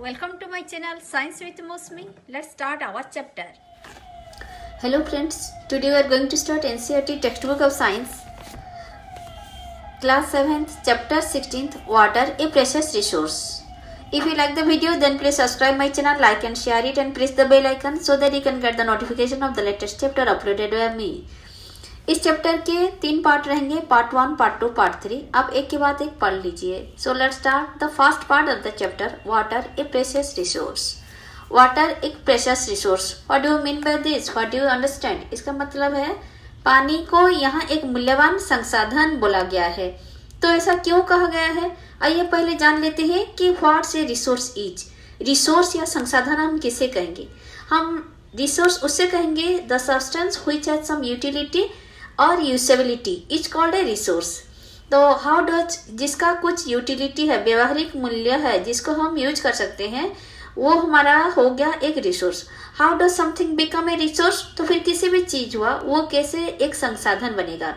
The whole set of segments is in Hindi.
Welcome to my channel Science with Mosmi. Let's start our chapter. Hello friends, today we are going to start NCERT textbook of science, class 7th, chapter 16th, water, a precious resource. If you like the video, then please subscribe my channel, like and share it, and press the bell icon so that you can get the notification of the latest chapter uploaded by me. इस चैप्टर के 3 पार्ट रहेंगे, पार्ट 1, पार्ट 2, पार्ट 3. आप एक के बाद एक पढ़ लीजिए. So let's start the first part of the chapter, water a precious resource. Water एक precious resource. What do you mean by this? What do you understand? इसका मतलब है पानी को यहाँ एक मूल्यवान संसाधन बोला गया है. तो ऐसा क्यों कहा गया है? आइए पहले जान लेते हैं कि what's a resource is. Resource या संसाधन हम किसे कहेंगे? हम रिसोर्स उससे कहेंगे the substance which has some utility और usability is called a resource. तो हाउ डज, जिसका कुछ यूटिलिटी है, व्यवहारिक मूल्य है, जिसको हम यूज कर सकते हैं, वो हमारा हो गया एक resource. How does something become a resource? तो फिर किसी भी चीज हुआ वो कैसे एक संसाधन बनेगा.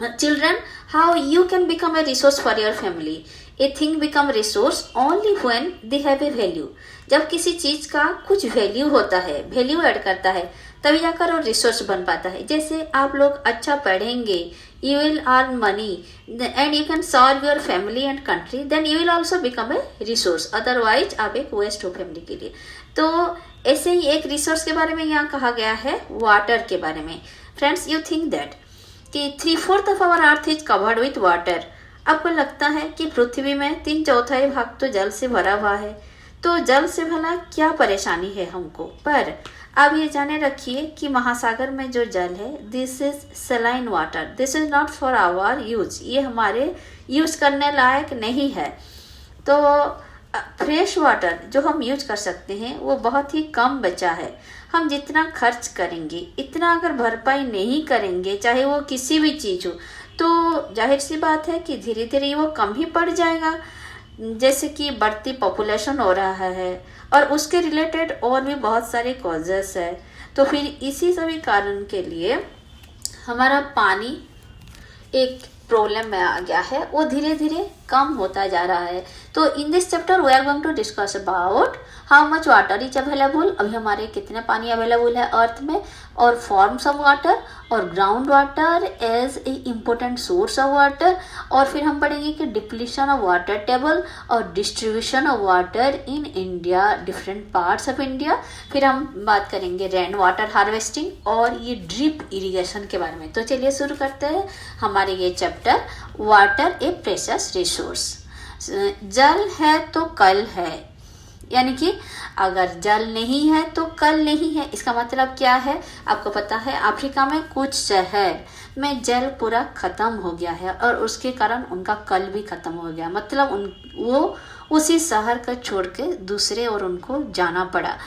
Children, how you can become a resource for your family. A thing become resource only when they have a value. जब किसी चीज का कुछ वैल्यू होता है, वैल्यू ऐड करता है, तभी जाकर वो रिसोर्स बन पाता है. जैसे आप लोग अच्छा पढ़ेंगे, you will earn money and you can serve your family and country, then you will also become a resource. Otherwise आप एक वेस्ट हो फैमिली के लिए. तो ऐसे ही एक रिसोर्स के बारे में यहाँ कहा गया है, वाटर के बारे में. फ्रेंड्स, यू थिंक दैट कि 3/4 of our earth is covered with water. आपको लगता है कि पृथ्वी में 3/4 भाग तो जल से भरा हुआ है. तो जल से भला क्या परेशानी है हमको? पर अब ये जाने रखिए कि महासागर में जो जल है, this is saline water, this is not for our use. ये हमारे यूज करने लायक नहीं है. तो फ्रेश वाटर जो हम यूज कर सकते हैं वो बहुत ही कम बचा है. हम जितना खर्च करेंगे, इतना अगर भरपाई नहीं करेंगे, चाहे वो किसी भी चीज हो, तो जाहिर सी बात है कि धीरे धीरे वो कम ही पड़ जाएगा. जैसे कि बढ़ती पॉपुलेशन हो रहा है और उसके रिलेटेड और भी बहुत सारे कॉजेस है. तो फिर इसी सभी कारण के लिए हमारा पानी एक प्रॉब्लम में आ गया है, वो धीरे धीरे कम होता जा रहा है. तो in this chapter we are going to discuss about how much water is available. अभी हमारे कितने पानी अवेलेबल है अर्थ में, और फॉर्म्स ऑफ वाटर, और ground water as a important source of water. और फिर हम पढ़ेंगे कि डिप्लीशन ऑफ वाटर टेबल और distribution of water in India, different parts of India. फिर हम बात करेंगे रेन वाटर हार्वेस्टिंग और ये ड्रिप इरिगेशन के बारे में. तो चलिए शुरू करते हैं हमारे ये chapter, water a precious resource. जल है तो कल है, यानी कि अगर जल नहीं है तो कल नहीं है. इसका मतलब क्या है? आपको पता है अफ्रीका में कुछ शहर में जल पूरा खत्म हो गया है और उसके कारण उनका कल भी खत्म हो गया. मतलब वो उसी शहर का छोड़ के दूसरे और उनको जाना पड़ा.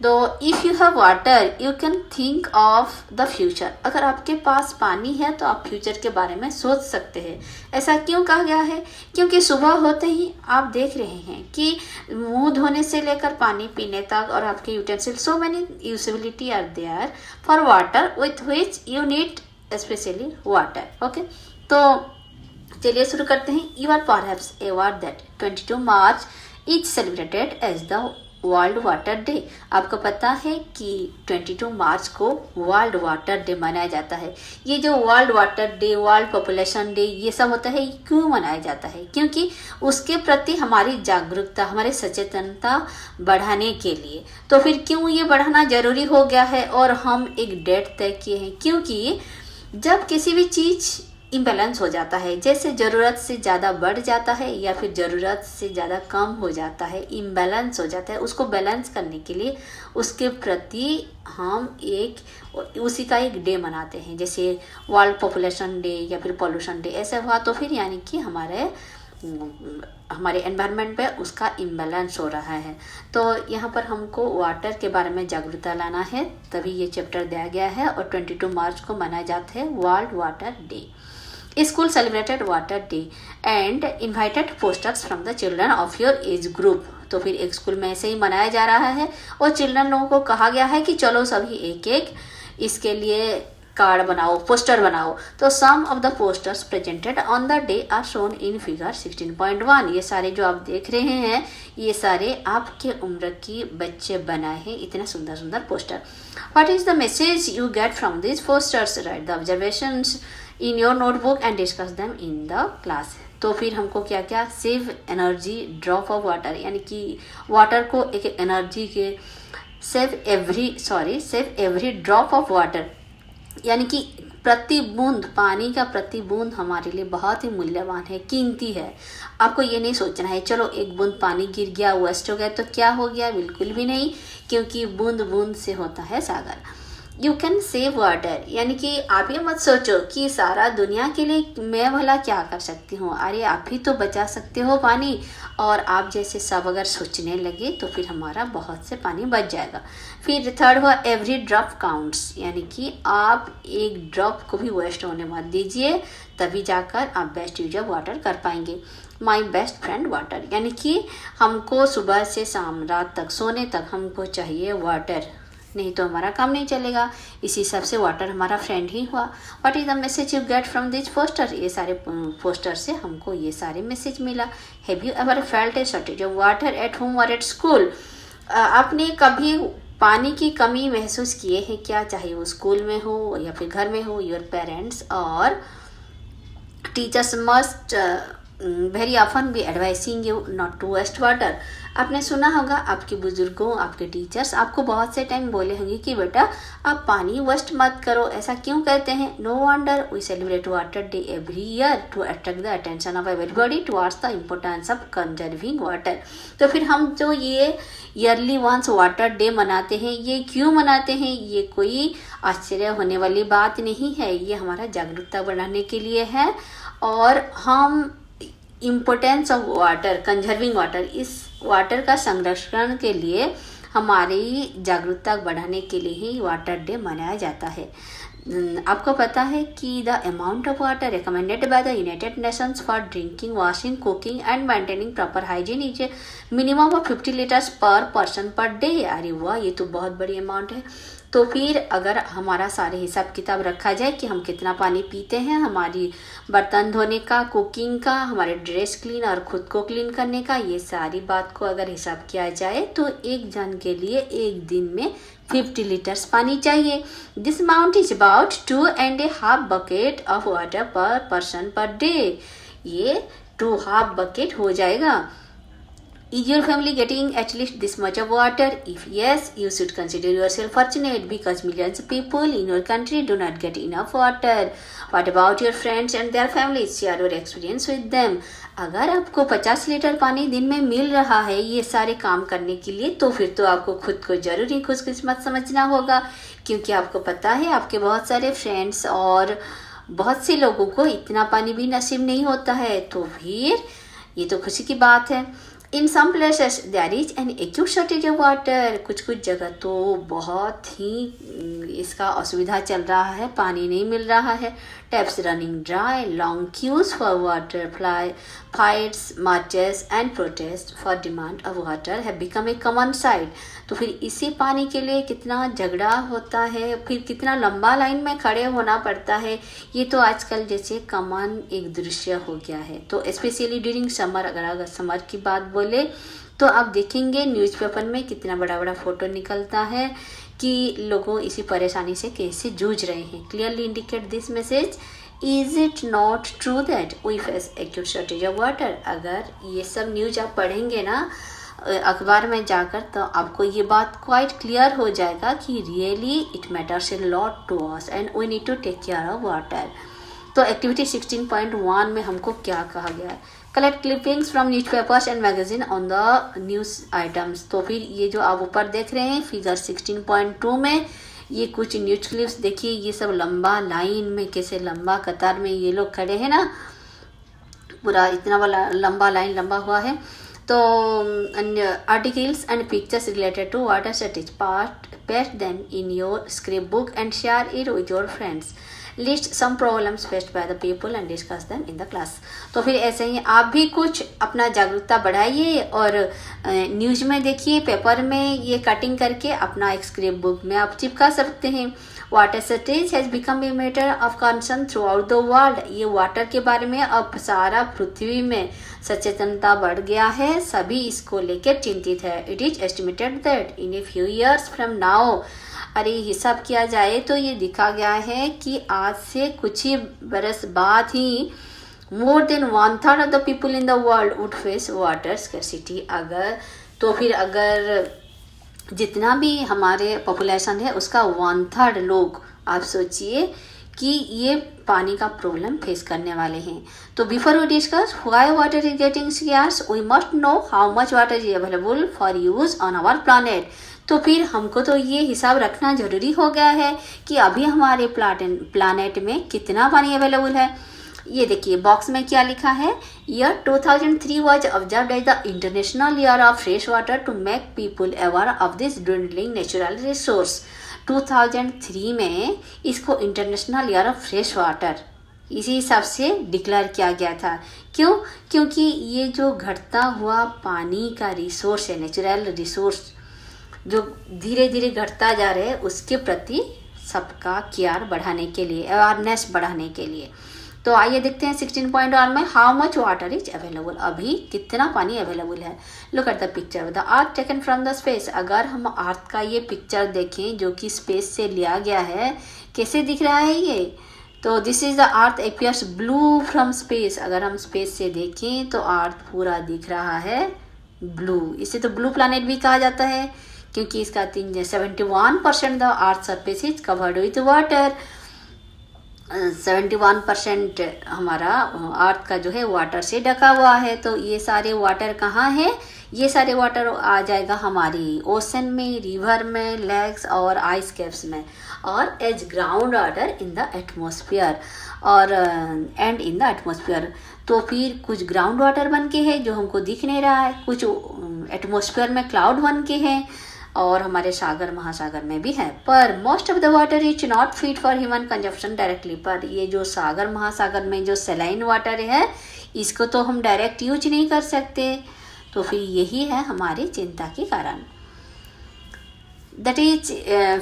तो if you have water you can think of the future. अगर आपके पास पानी है तो आप फ्यूचर के बारे में सोच सकते हैं. ऐसा क्यों कहा गया है? क्योंकि सुबह होते ही आप देख रहे हैं कि मुंह धोने से लेकर पानी पीने तक और आपके utensil, so many usability are there for water with which you need specially water. Okay, तो चलिए शुरू करते हैं. You are perhaps aware that 22 March is celebrated as the World Water Day. आपको पता है कि 22 मार्च को वर्ल्ड वाटर डे मनाया जाता है. ये जो world Water day, world population day, ये सब होता है, क्यों मनाया जाता है? क्योंकि उसके प्रति हमारी जागरूकता, हमारी सचेतनता बढ़ाने के लिए. तो फिर क्यों ये बढ़ाना जरूरी हो गया है और हम एक डेट तय किए हैं? क्योंकि जब किसी भी चीज़ इम्बैलेंस हो जाता है, जैसे ज़रूरत से ज़्यादा बढ़ जाता है या फिर ज़रूरत से ज़्यादा कम हो जाता है, इम्बैलेंस हो जाता है, उसको बैलेंस करने के लिए उसके प्रति हम उसी का एक डे मनाते हैं. जैसे वर्ल्ड पॉपुलेशन डे या फिर पॉल्यूशन डे, ऐसा हुआ तो फिर यानी कि हमारे एनवायरनमेंट पे उसका इम्बैलेंस हो रहा है. तो यहाँ पर हमको वाटर के बारे में जागरूकता लाना है, तभी ये चैप्टर दिया गया है. और 22 मार्च को मनाया जाता है world Water day. School celebrated water day and invited posters from the children of your age group. तो फिर एक स्कूल में ऐसे ही मनाया जा रहा है और चिल्ड्रन लोगों को कहा गया है कि चलो सभी एक एक इसके लिए कार्ड बनाओ, पोस्टर बनाओ। तो some of the posters presented on the day are shown in figure 16.1। ये सारे जो आप देख रहे हैं ये सारे आपके उम्र की बच्चे बनाए हैं, इतना सुंदर सुंदर poster. What is the message you get from this posters? Right the observations in your notebook and discuss them in the class. तो फिर हमको क्या क्या, save energy drop of water, यानी कि वाटर को एक एनर्जी के save every drop of water, यानी कि प्रति बूंद, पानी का प्रति बूंद हमारे लिए बहुत ही मूल्यवान है, कीमती है। आपको ये नहीं सोचना है चलो एक बूंद पानी गिर गया, वेस्ट हो गया तो क्या हो गया, बिल्कुल भी नहीं, क्योंकि बूंद बूंद से होता है सागर। यू कैन सेव वाटर, यानी कि आप ये मत सोचो कि सारा दुनिया के लिए मैं भला क्या कर सकती हूँ, अरे आप ही तो बचा सकते हो पानी। और आप जैसे सब अगर सोचने लगे तो फिर हमारा बहुत से पानी बच जाएगा। फिर थर्ड हुआ एवरी ड्रॉप काउंट्स, यानी कि आप एक ड्रॉप को भी वेस्ट होने मत दीजिए, तभी जाकर आप बेस्ट यूज ऑफ वाटर कर पाएंगे। माई बेस्ट फ्रेंड वाटर, यानी कि हमको सुबह से शाम रात तक सोने तक हमको चाहिए वाटर, नहीं तो हमारा काम नहीं चलेगा। इसी हिसाब से वाटर हमारा फ्रेंड ही हुआ। What is the message you get from this poster? ये सारे पोस्टर से हमको ये सारे मैसेज मिला। Have you ever felt A shortage of water at home और एट स्कूल? आपने कभी पानी की कमी महसूस किए हैं क्या, चाहे वो स्कूल में हो या फिर घर में हो? योर पेरेंट्स और teachers must very often be advising you not to waste water. आपने सुना होगा आपके बुजुर्गों, आपके टीचर्स आपको बहुत से टाइम बोले होंगे कि बेटा आप पानी वेस्ट मत करो। ऐसा क्यों कहते हैं? No wonder we celebrate water day every year to attract the attention of everybody towards the importance of conserving water. तो फिर हम जो ये ईयरली वंस वाटर डे मनाते हैं, ये क्यों मनाते हैं? ये कोई आश्चर्य होने वाली बात नहीं है, ये हमारा जागरूकता बढ़ाने के लिए है। और हम importance of water, conserving water, इस वाटर का संरक्षण के लिए हमारी जागरूकता बढ़ाने के लिए ही वाटर डे मनाया जाता है। आपको पता है कि the amount of water recommended by the United Nations for drinking, washing, cooking and maintaining proper hygiene is minimum of 50 litres पर पर्सन पर डे। अरे वाह, ये तो बहुत बड़ी अमाउंट है। तो फिर अगर हमारा सारे हिसाब किताब रखा जाए कि हम कितना पानी पीते हैं, हमारी बर्तन धोने का, कुकिंग का, हमारे ड्रेस क्लीन और खुद को क्लीन करने का, ये सारी बात को अगर हिसाब किया जाए तो एक जन के लिए एक दिन में 50 लीटर्स पानी चाहिए। This amount is about 2.5 bucket of water पर पर्सन पर डे। ये 2.5 बकेट हो जाएगा। Is your family getting at least this much of water? If yes, you should consider yourself fortunate because millions of people in your country do not get enough water. What about your friends and their families? Share your experience with them. अगर आपको 50 लीटर पानी दिन में मिल रहा है ये सारे काम करने के लिए, तो फिर तो आपको खुद को जरूर ही खुशकिस्मत समझना होगा, क्योंकि आपको पता है आपके बहुत सारे फ्रेंड्स और बहुत से लोगों को इतना पानी भी नसीब नहीं होता है। तो फिर ये तो खुशी की बात है। In some places there is an acute shortage of water. कुछ कुछ जगह तो बहुत ही इसका असुविधा चल रहा है, पानी नहीं मिल रहा है। Taps running dry, long queues for water, fights, marches and protest for demand of water have become a common sight. तो फिर इसी पानी के लिए कितना झगड़ा होता है, फिर कितना लंबा लाइन में खड़े होना पड़ता है, ये तो आजकल जैसे कॉमन एक दृश्य हो गया है। तो स्पेशली ड्यूरिंग समर, अगर समर की बात बोले तो आप देखेंगे न्यूज़पेपर में कितना बड़ा बड़ा फोटो निकलता है कि लोगों इसी परेशानी से कैसे जूझ रहे हैं। Clearly indicate this message, is it not true that we face acute shortage of water? अगर ये सब न्यूज आप पढ़ेंगे ना अखबार में जाकर, तो आपको ये बात क्वाइट क्लियर हो जाएगा कि really it matters a lot to us and we need to take care of water. तो एक्टिविटी 16.1 में हमको क्या कहा गया है? Collect clippings from newspapers and magazine on the news items. तो फिर ये जो आप ऊपर देख रहे हैं फिगर 16.2 में ये कुछ न्यूज क्लिप्स देखिए। ये सब लंबा लाइन में, कैसे लंबा कतार में ये लोग खड़े हैं ना, पूरा इतना वाला लंबा लाइन लंबा हुआ है। तो articles and pictures related to water shortage, paste them in your scrap book and share it with your friends. List some problems faced by the people and discuss them in the class. तो फिर ऐसे ही आप भी कुछ अपना जागरूकता बढ़ाइए और न्यूज में देखिए, पेपर में ये कटिंग करके अपना एक स्क्रैप बुक में आप चिपका सकते हैं। Water shortage has become a matter of concern through out the world. ये वाटर के बारे में अब सारा पृथ्वी में सचेतनता बढ़ गया है, सभी इसको लेकर चिंतित है। It is estimated that in a few years from now, अरे हिसाब किया जाए तो ये दिखा गया है कि आज से कुछ ही बरस बाद ही more than 1/3 of the people in the world would face water scarcity। अगर जितना भी हमारे पॉपुलेशन है उसका 1/3 लोग, आप सोचिए कि ये पानी का प्रॉब्लम फेस करने वाले हैं। तो before we discuss why water is getting scarce, we must know how much water is available for use on our planet. तो फिर हमको तो ये हिसाब रखना जरूरी हो गया है कि अभी हमारे प्लानेट में कितना पानी अवेलेबल है। ये देखिए बॉक्स में क्या लिखा है, year 2003 was observed as the international year of fresh water to make people aware of this dwindling natural resource. 2003 में इसको international year of fresh water इसी हिसाब से डिक्लेयर किया गया था। क्यों? क्योंकि ये जो घटता हुआ पानी का रिसोर्स है, नेचुरल रिसोर्स जो धीरे धीरे घटता जा रहा है, उसके प्रति सबका केयर बढ़ाने के लिए, अवेयरनेस बढ़ाने के लिए। तो आइए देखते हैं 16.1 में how much water is available, अभी कितना पानी अवेलेबल है। Look at the picture, the earth taken from the space. अगर हम अर्थ का ये पिक्चर देखें जो कि स्पेस से लिया गया है, कैसे दिख रहा है ये? तो this is the earth appears blue from space. अगर हम स्पेस से देखें तो अर्थ पूरा दिख रहा है ब्लू। इसे तो ब्लू प्लैनेट भी कहा जाता है क्योंकि इसका 71% the earth surface is covered with water. 71% हमारा अर्थ का जो है वाटर से ढका हुआ है। तो ये सारे वाटर कहाँ है? ये सारे वाटर आ जाएगा हमारी ओशन में, रिवर में, लेक्स और आइस कैप्स में, और as ground water in the atmosphere और एंड इन द एटमॉस्फेयर। तो फिर कुछ ग्राउंड वाटर बन के है जो हमको दिख नहीं रहा है, कुछ एटमॉस्फेयर में क्लाउड बन के है, और हमारे सागर महासागर में भी है। पर most of the water is not fit for human consumption directly. पर ये जो सागर महासागर में जो सलाइन वाटर है, इसको तो हम डायरेक्ट यूज नहीं कर सकते। तो फिर यही है हमारी चिंता के कारण। That is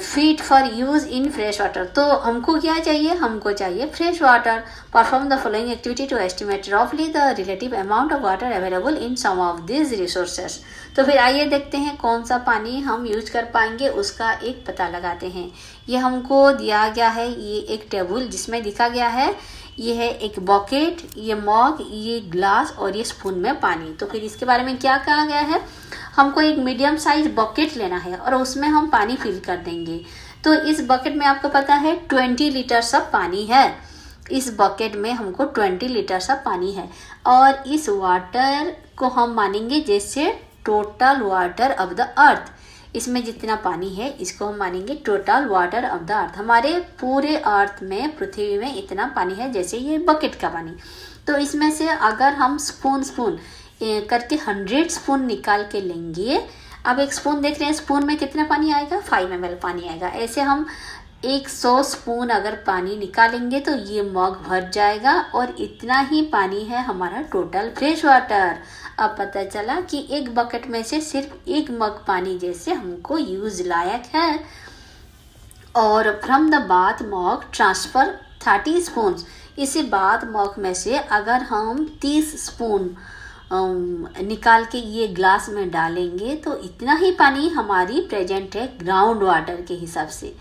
fit for use in fresh water. तो हमको क्या चाहिए? हमको चाहिए fresh water. Perform the following activity to estimate रफली the relative amount of water available in some of this resources. तो फिर आइए देखते हैं कौन सा पानी हम यूज कर पाएंगे, उसका एक पता लगाते हैं। ये हमको दिया गया है, ये एक टेबल जिसमें दिखा गया है, ये है एक बकेट, ये मग, ये ग्लास और ये स्पून में पानी। तो फिर इसके बारे में क्या कहा गया है? हमको एक मीडियम साइज बकेट लेना है और उसमें हम पानी फिल कर देंगे। तो इस बकेट में आपको पता है 20 लीटर सब पानी है। इस बकेट में हमको 20 लीटर सब पानी है, और इस वाटर को हम मानेंगे जैसे total water of the earth. इसमें जितना पानी है इसको हम मानेंगे total water of the earth. हमारे पूरे अर्थ में, पृथ्वी में इतना पानी है जैसे ये बकेट का पानी। तो इसमें से अगर हम स्पून करके 100 स्पून निकाल के लेंगे। अब एक स्पून देख रहे हैं, स्पून में कितना पानी आएगा? 5 ml पानी आएगा। ऐसे हम 100 स्पून अगर पानी निकालेंगे तो ये मग भर जाएगा, और इतना ही पानी है हमारा टोटल फ्रेश वाटर। अब पता चला कि एक बकेट में से सिर्फ एक मग पानी जैसे हमको यूज लायक है। और from the bath mug transfer 30 spoon. इसी बाथ मग में से अगर हम 30 स्पून निकाल के ये ग्लास में डालेंगे तो इतना ही पानी हमारी प्रेजेंट है ग्राउंड वाटर के हिसाब से।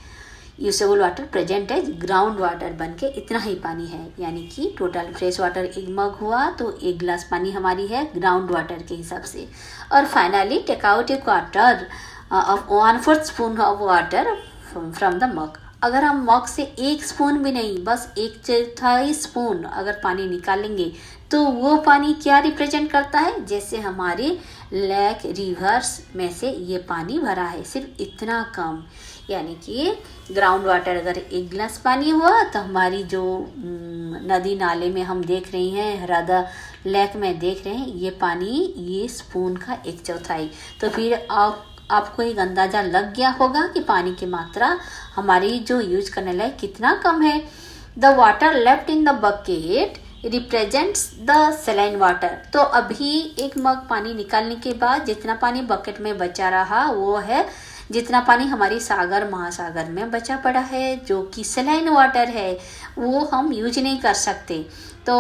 यूसेबल वाटर प्रेजेंट है ग्राउंड वाटर बन के इतना ही पानी है, यानी कि टोटल फ्रेश वाटर एक मग हुआ तो एक ग्लास पानी हमारी है ग्राउंड वाटर के हिसाब से। और finally take out a quarter of 1/4 spoon of water from the mug. अगर हम मग से 1 स्पून भी नहीं, बस 1/4 स्पून अगर पानी निकालेंगे तो वो पानी क्या रिप्रेजेंट करता है? जैसे हमारे लेक, रिवर्स में से ये पानी भरा है, सिर्फ इतना कम। यानी कि ग्राउंड वाटर अगर 1 गिलास पानी हुआ तो हमारी जो नदी नाले में हम देख रहे हैं, हृदा लेक में देख रहे हैं, ये पानी ये स्पून का 1/4। तो फिर आपको एक अंदाज़ा लग गया होगा कि पानी की मात्रा हमारी जो यूज करने लायक कितना कम है। The water left in the bucket represents the saline water. तो अभी एक मग पानी निकालने के बाद जितना पानी बकेट में बचा रहा वो है जितना पानी हमारी सागर महासागर में बचा पड़ा है, जो कि सेलाइन वाटर है, वो हम यूज नहीं कर सकते। तो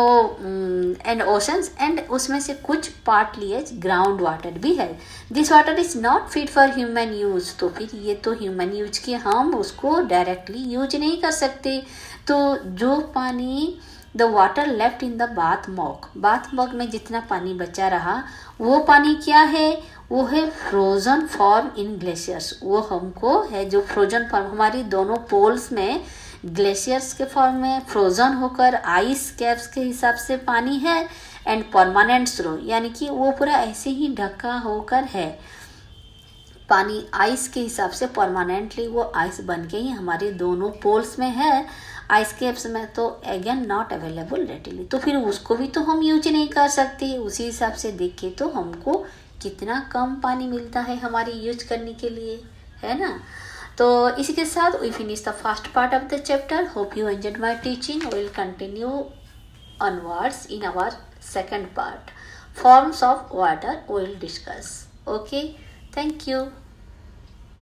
एंड ओशंस, एंड उसमें से कुछ पार्टली ग्राउंड वाटर भी है। This water is not fit for human use. तो फिर ये तो ह्यूमन यूज के हम उसको डायरेक्टली यूज नहीं कर सकते। तो जो पानी the water left in the bath mug में जितना पानी बचा रहा वो पानी क्या है, वो है फ्रोजन फॉर्म इन ग्लेशियर्स। वो हमको है जो फ्रोजन फॉर्म हमारी दोनों पोल्स में ग्लेशियर्स के फॉर्म में फ्रोजन होकर आइस कैप्स के हिसाब से पानी है, एंड परमानेंट स्नो यानी कि वो पूरा ऐसे ही ढका होकर है पानी आइस के हिसाब से परमानेंटली वो आइस बन के ही हमारे दोनों पोल्स में है। आइस कैप्स में तो अगेन नॉट अवेलेबल रेडिली, तो फिर उसको भी तो हम यूज नहीं कर सकते। उसी हिसाब से देखें तो हमको कितना कम पानी मिलता है हमारी यूज करने के लिए, है ना। तो इसी के साथ we finish the first part of the chapter. Hope you enjoyed my teaching. We will continue onwards in our second part, forms of water we will discuss. Okay, thank you.